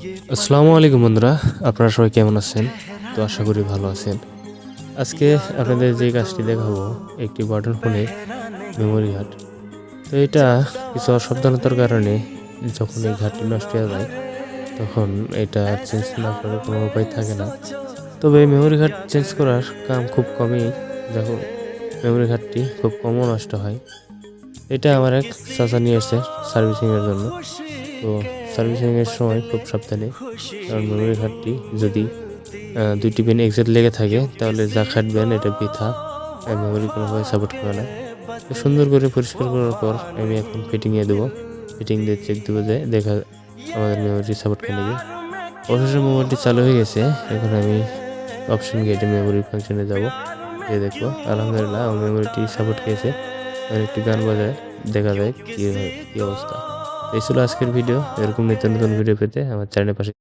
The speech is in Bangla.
আসসালামু আলাইকুম বন্ধুরা, আপনারা সবাই কেমন আছেন? তো আশা করি ভালো আছেন। আজকে আপনাদের যে কাজটি দেখাবো একটি বাটন ফোনের মেমোরি ঘাট। তো এটা কিছু অসাবধানতার কারণে যখন এই ঘাটটি নষ্ট হয়ে যায় তখন এটা চেঞ্জ না করার কোনো উপায় থাকে না। তবে মেমোরি ঘাট চেঞ্জ করার কাম খুব কমই, যখন মেমোরি ঘাটটি খুব কমও নষ্ট হয়। এটা আমার এক চাচা নিয়ে এসেছে সার্ভিসিংয়ের জন্য। তো সার্ভিসিংয়ের সময় খুব সাবধানে, কারণ মেমোরি কার্ডটি যদি ২টি পিন এক্সাক্ট লেগে থাকে তাহলে যা খাটবেন এটা বৃথা, মেমোরি কোনোভাবে সাপোর্ট করে না। তো সুন্দর করে পরিষ্কার করার পর আমি এখন ফিটিংয়ে দেবো। ফিটিং দিয়ে চেক দেবো যে দেখা আমাদের মেমোরি সাপোর্ট করে নাকি। অবশেষে মেমোরিটি চালু হয়ে গেছে। এখন আমি অপশন গেটে মেমোরি ফাংশনে যাব, দিয়ে দেখবো আলহামদুলিল্লাহ আমার মেমোরিটি সাপোর্ট খেয়েছে। এখন একটি গান বাজায় দেখা যায় কী অবস্থা। এই ছিল আজকের ভিডিও। এরকম নিত্য নতুন ভিডিও পেতে আমার চ্যানেলের পাশে